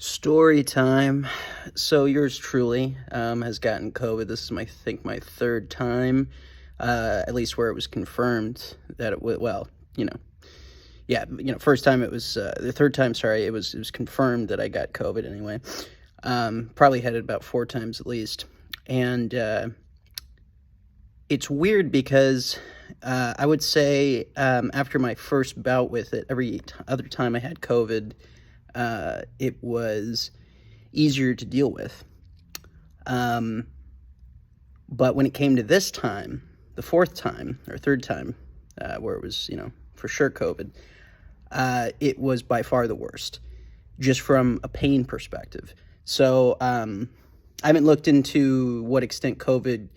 Story time. So yours truly has gotten COVID. This is my third time, at least where it was confirmed that well, you know, yeah, first time it was the third time. Sorry, it was confirmed that I got COVID anyway. Probably had it about four times at least, and it's weird because I would say after my first bout with it, every other time I had COVID, it was easier to deal with. Um, but when it came to this time, the fourth time or third time, where it was, for sure COVID, it was by far the worst, just from a pain perspective. So I haven't looked into what extent COVID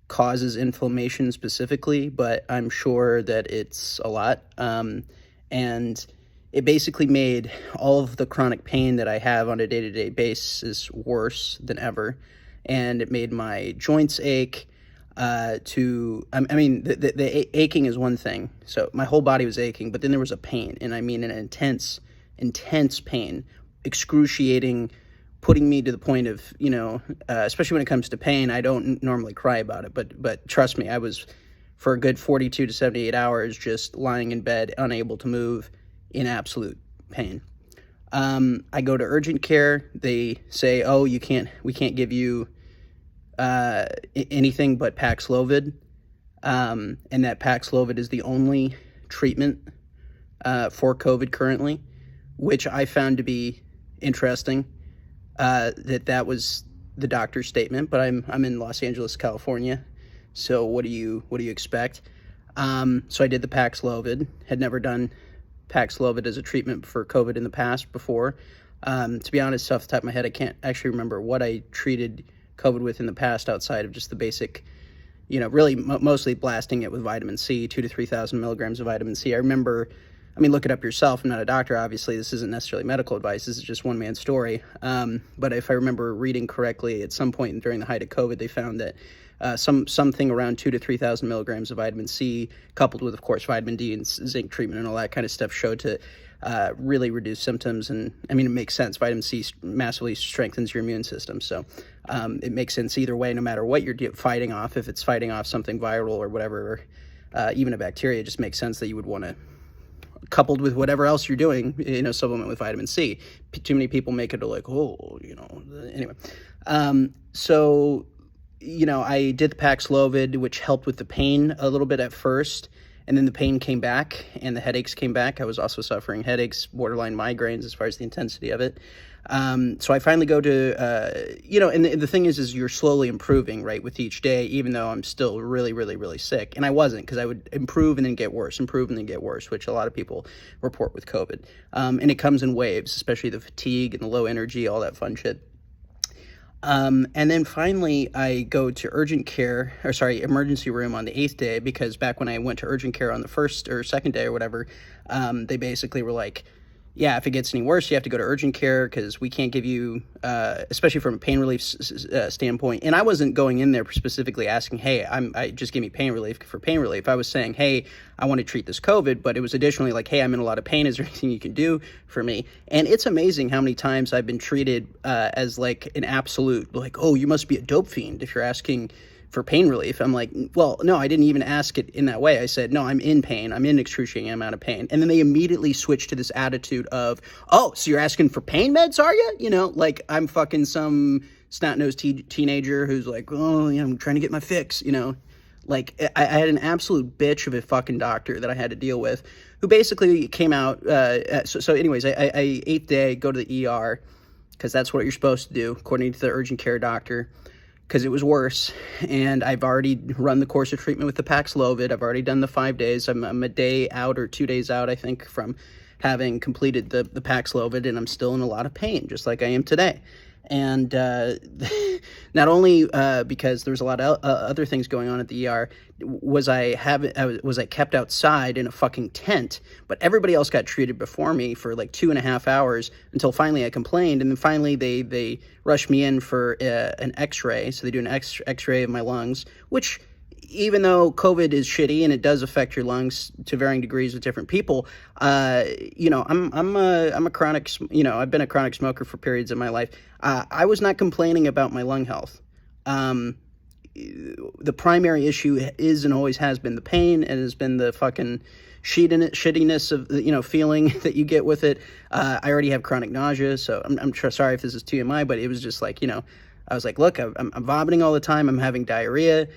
causes inflammation specifically, but I'm sure that it's a lot. And it basically made all of the chronic pain that I have on a day-to-day basis worse than ever. And it made my joints ache. The aching is one thing. So my whole body was aching, but then there was a pain, and I mean an intense, intense pain, excruciating, putting me to the point of, especially when it comes to pain, I don't normally cry about it, but trust me, I was for a good 42 to 78 hours just lying in bed, unable to move, in absolute pain. I go to urgent care. They say, "Oh, we can't give you anything but Paxlovid," and that Paxlovid is the only treatment for COVID currently, which I found to be interesting. That was the doctor's statement, but I'm in Los Angeles, California, so what do you expect? So I did the Paxlovid. Had never done Paxlovid as a treatment for COVID in the past before. To be honest, off the top of my head, I can't actually remember what I treated COVID with in the past outside of just the basic, really mostly blasting it with vitamin C, 2 to 3,000 milligrams of vitamin C. I remember, look it up yourself. I'm not a doctor, obviously. This isn't necessarily medical advice. This is just one man's story. But if I remember reading correctly, at some point during the height of COVID, they found that something around 2 to 3,000 milligrams of vitamin C, coupled with, of course, vitamin D and zinc treatment and all that kind of stuff, showed to really reduce symptoms. And it makes sense. Vitamin C massively strengthens your immune system. So it makes sense either way, no matter what you're fighting off. If it's fighting off something viral or whatever, or even a bacteria, it just makes sense that you would want to, coupled with whatever else you're doing, supplement with vitamin C. Too many people make it like, anyway. So I did the Paxlovid, which helped with the pain a little bit at first, and then the pain came back and the headaches came back. I was also suffering headaches, borderline migraines as far as the intensity of it. So I finally go to, and the thing is you're slowly improving, right, with each day, even though I'm still really, really, really sick. And I wasn't, because I would improve and then get worse, which a lot of people report with COVID. And it comes in waves, especially the fatigue and the low energy, all that fun shit. And then finally I go to emergency room on the 8th day, because back when I went to urgent care on the first or second day or whatever, they basically were like, yeah, if it gets any worse, you have to go to urgent care, because we can't give you, especially from a pain relief standpoint. And I wasn't going in there specifically asking, hey, I just give me pain relief for pain relief. I was saying, hey, I want to treat this COVID, but it was additionally like, hey, I'm in a lot of pain. Is there anything you can do for me? And it's amazing how many times I've been treated as like an absolute, like, oh, you must be a dope fiend if you're asking for pain relief. I'm like, well, no, I didn't even ask it in that way. I said, no, I'm in pain. I'm in excruciating amount of pain. And then they immediately switch to this attitude of, oh, so you're asking for pain meds, are you? Like I'm fucking some snot-nosed teenager who's like, oh, yeah, I'm trying to get my fix, Like I had an absolute bitch of a fucking doctor that I had to deal with, who basically came out. So anyways, I 8th day, go to the ER, because that's what you're supposed to do, according to the urgent care doctor, because it was worse. And I've already run the course of treatment with the Paxlovid. I've already done the 5 days. I'm a day out or 2 days out, I think, from having completed the Paxlovid, and I'm still in a lot of pain, just like I am today. And not only because there was a lot of other things going on at the ER, was I kept outside in a fucking tent, but everybody else got treated before me for like 2.5 hours, until finally I complained, and then finally they rushed me in for an X-ray. So they do an X-ray of my lungs, which even though COVID is shitty and it does affect your lungs to varying degrees with different people, I'm a chronic, I've been a chronic smoker for periods of my life. I was not complaining about my lung health. The primary issue is and always has been the pain, and has been the fucking shittiness of feeling that you get with it. I already have chronic nausea, so I'm sorry if this is TMI, but it was just like, I was like, look, I'm vomiting all the time. I'm having diarrhea.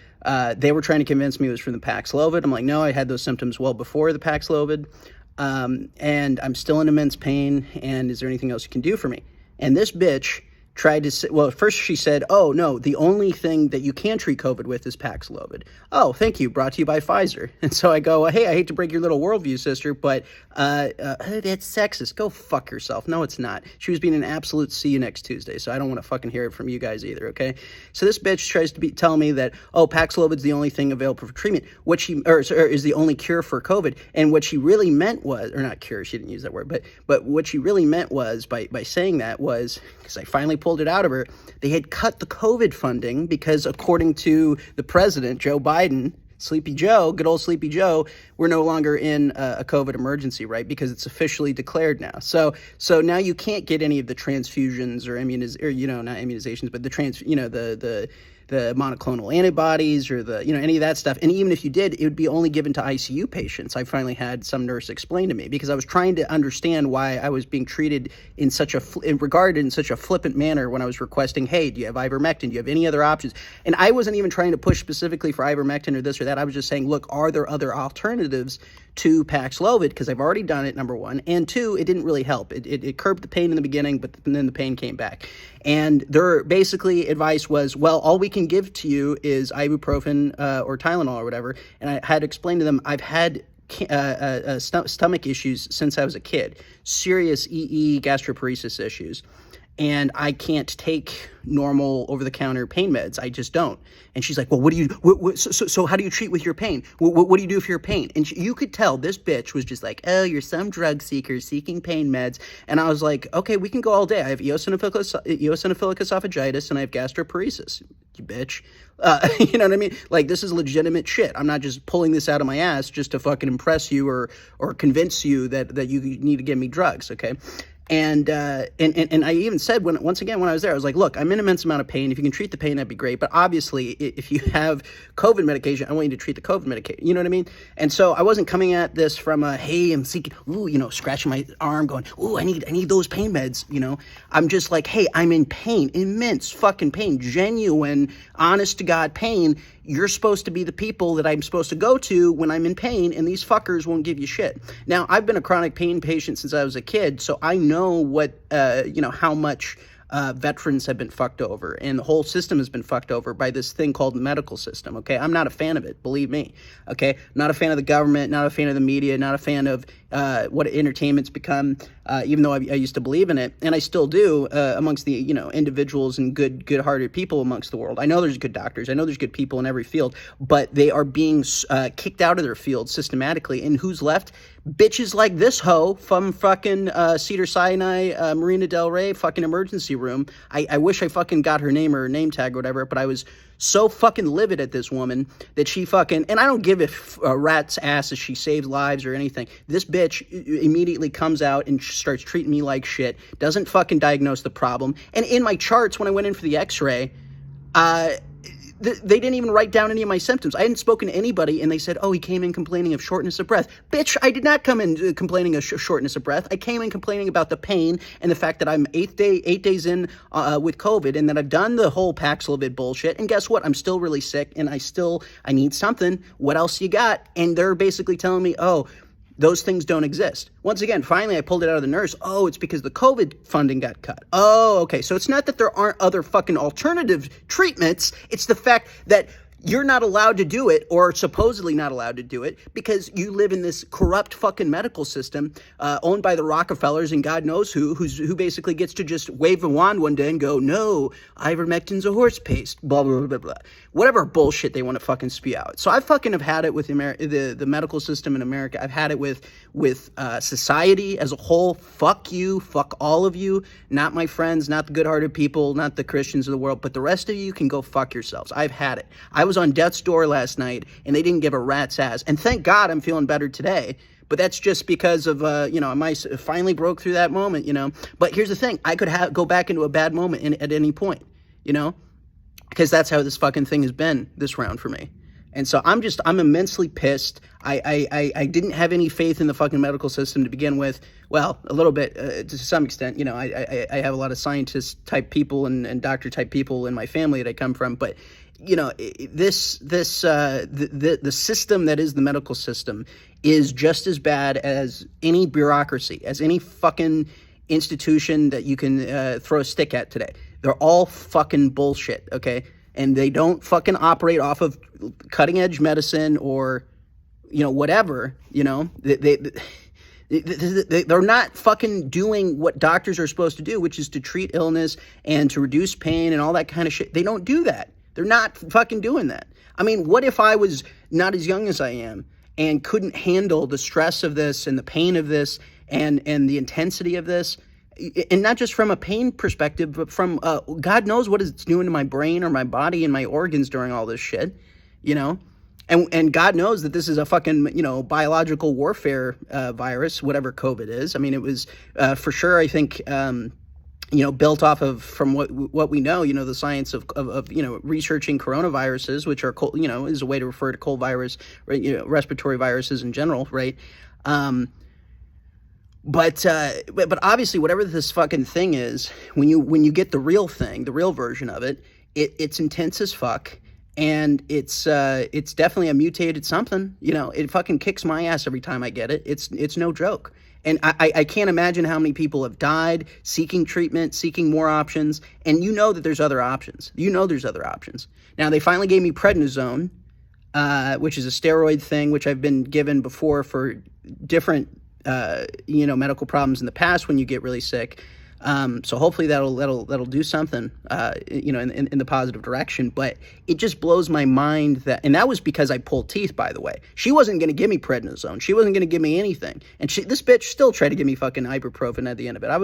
They were trying to convince me it was from the Paxlovid. I'm like, no, I had those symptoms well before the Paxlovid. And I'm still in immense pain. And is there anything else you can do for me? And this bitch tried to say, well, first she said, oh, no, the only thing that you can treat COVID with is Paxlovid. Oh, thank you. Brought to you by Pfizer. And so I go, hey, I hate to break your little worldview, sister, but that's sexist. Go fuck yourself. No, it's not. She was being an absolute see you next Tuesday, so I don't want to fucking hear it from you guys either, okay? So this bitch tries to tell me that, oh, Paxlovid's the only thing available for treatment, or is the only cure for COVID. And what she really meant was, or not cure, she didn't use that word, but what she really meant was, by saying that was, because I finally pulled it out of her, they had cut the COVID funding because, according to the president, Joe Biden, Sleepy Joe, good old Sleepy Joe, we're no longer in a COVID emergency, right? Because it's officially declared now. So now you can't get any of the transfusions or not immunizations, but the monoclonal antibodies or any of that stuff. And even if you did, it would be only given to ICU patients. I finally had some nurse explain to me, because I was trying to understand why I was being treated regarded in such a flippant manner when I was requesting, hey, do you have ivermectin? Do you have any other options? And I wasn't even trying to push specifically for ivermectin or this or that. I was just saying, look, are there other alternatives to Paxlovid? Because I've already done it, number one. And two, it didn't really help. It curbed the pain in the beginning, but then the pain came back. And their basically advice was, well, all we can give to you is ibuprofen or Tylenol or whatever. And I had to explain to them, I've had stomach issues since I was a kid, serious gastroparesis issues. And I can't take normal over-the-counter pain meds. I just don't. And she's like, well, so how do you treat with your pain? What do you do for your pain? And you could tell this bitch was just like, oh, you're some drug seeker seeking pain meds. And I was like, okay, we can go all day. I have eosinophilic esophagitis and I have gastroparesis, you bitch. You know what I mean? Like, this is legitimate shit. I'm not just pulling this out of my ass just to fucking impress you or convince you that you need to give me drugs, okay? And I even said, when I was there, I was like, look, I'm in immense amount of pain. If you can treat the pain, that'd be great. But obviously, if you have COVID medication, I want you to treat the COVID medication. You know what I mean? And so I wasn't coming at this from hey, I'm seeking, scratching my arm going, I need those pain meds, I'm just like, hey, I'm in pain, immense fucking pain, genuine, honest to God pain. You're supposed to be the people that I'm supposed to go to when I'm in pain, and these fuckers won't give you shit. Now, I've been a chronic pain patient since I was a kid, so I know what, how much veterans have been fucked over, and the whole system has been fucked over by this thing called the medical system, okay? I'm not a fan of it, believe me, okay? Not a fan of the government, not a fan of the media, not a fan of what entertainment's become, even though I used to believe in it, and I still do, amongst the, individuals and good-hearted people amongst the world. I know there's good doctors, I know there's good people in every field, but they are being kicked out of their field systematically, and who's left? Bitches like this hoe from fucking Cedars-Sinai, Marina Del Rey fucking emergency room. I wish I fucking got her name or her name tag or whatever, but I was so fucking livid at this woman that she fucking, and I don't give a rat's ass if she saves lives or anything. This bitch immediately comes out and starts treating me like shit, doesn't fucking diagnose the problem. And in my charts, when I went in for the x-ray, they didn't even write down any of my symptoms. I hadn't spoken to anybody, and they said, oh, he came in complaining of shortness of breath. Bitch, I did not come in complaining of shortness of breath. I came in complaining about the pain and the fact that I'm 8 days in with COVID, and that I've done the whole Paxlovid bullshit. And guess what? I'm still really sick, and I need something. What else you got? And they're basically telling me, oh, those things don't exist. Once again, finally, I pulled it out of the nurse. Oh, it's because the COVID funding got cut. Oh, okay. So it's not that there aren't other fucking alternative treatments. It's the fact that you're not allowed to do it, or supposedly not allowed to do it, because you live in this corrupt fucking medical system owned by the Rockefellers and God knows who basically gets to just wave a wand one day and go, no, ivermectin's a horse paste, blah, blah, blah, blah, blah. Whatever bullshit they want to fucking spew out. So I fucking have had it with the medical system in America. I've had it with society as a whole. Fuck you, fuck all of you, not my friends, not the good-hearted people, not the Christians of the world, but the rest of you can go fuck yourselves. I've had it. I was on death's door last night, and they didn't give a rat's ass. And thank God I'm feeling better today. But that's just because of, I finally broke through that moment, But here's the thing. I could go back into a bad moment at any point, because that's how this fucking thing has been this round for me. And so I'm immensely pissed. I didn't have any faith in the fucking medical system to begin with. Well, a little bit, to some extent, I have a lot of scientist type people and doctor type people in my family that I come from. But, the system that is the medical system is just as bad as any bureaucracy, as any fucking institution that you can throw a stick at today. They're all fucking bullshit, okay? And they don't fucking operate off of cutting edge medicine or, whatever, they're not fucking doing what doctors are supposed to do, which is to treat illness and to reduce pain and all that kind of shit. They don't do that. They're not fucking doing that. I mean, what if I was not as young as I am and couldn't handle the stress of this and the pain of this and the intensity of this? And not just from a pain perspective, but from God knows what it's doing to my brain or my body and my organs during all this shit, And God knows that this is a fucking, biological warfare virus, whatever COVID is. I mean, it was for sure, I think, built off of, from what we know, the science of researching coronaviruses, which are, cold, is a way to refer to cold virus, right, respiratory viruses in general, right? But obviously, whatever this fucking thing is, when you get the real thing, the real version of it, it's intense as fuck, and it's definitely a mutated something. It fucking kicks my ass every time I get it. It's no joke, and I can't imagine how many people have died seeking treatment, seeking more options, and that there's other options. There's other options. Now they finally gave me prednisone, which is a steroid thing, which I've been given before for different medical problems in the past when you get really sick. So hopefully that'll do something, in the positive direction. But it just blows my mind and that was because I pulled teeth, by the way. She wasn't going to give me prednisone. She wasn't going to give me anything. And this bitch still tried to give me fucking ibuprofen at the end of it. I've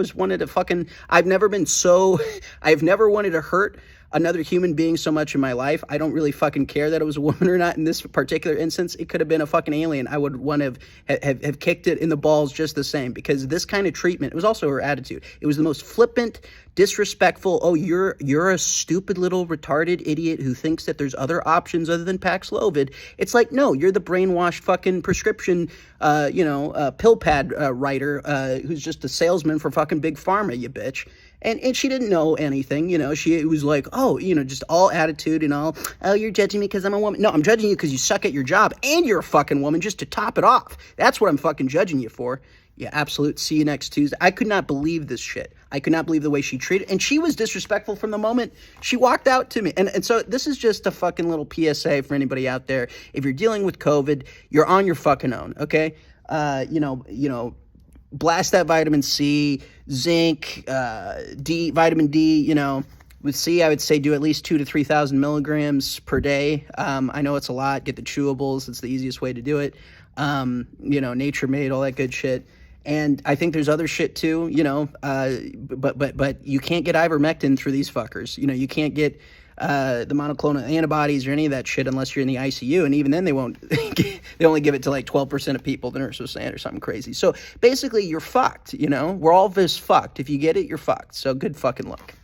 never wanted to hurt another human being so much in my life. I don't really fucking care that it was a woman or not in this particular instance. It could have been a fucking alien. I would want to have kicked it in the balls just the same, because this kind of treatment, it was also her attitude. It was the most flippant, disrespectful, oh, you're a stupid little retarded idiot who thinks that there's other options other than Paxlovid. It's like, no, you're the brainwashed fucking prescription, pill pad writer who's just a salesman for fucking big pharma, you bitch. And she didn't know anything, she was like, oh, just all attitude and all, oh, you're judging me because I'm a woman. No, I'm judging you because you suck at your job and you're a fucking woman, just to top it off. That's what I'm fucking judging you for. Yeah, absolute. See you next Tuesday. I could not believe this shit. I could not believe the way she treated, and she was disrespectful from the moment she walked out to me. And so this is just a fucking little PSA for anybody out there. If you're dealing with COVID, you're on your fucking own, okay? Blast that vitamin C, zinc, vitamin D, with C, I would say do at least 2,000 to 3,000 milligrams per day. I know it's a lot. Get the chewables. It's the easiest way to do it. Nature made, all that good shit. And I think there's other shit too, but you can't get ivermectin through these fuckers. You can't get the monoclonal antibodies or any of that shit unless you're in the ICU, and even then they won't. They only give it to like 12% of people, the nurse was saying, or something crazy. So basically, you're fucked. We're all this fucked. If you get it, you're fucked. So good fucking luck.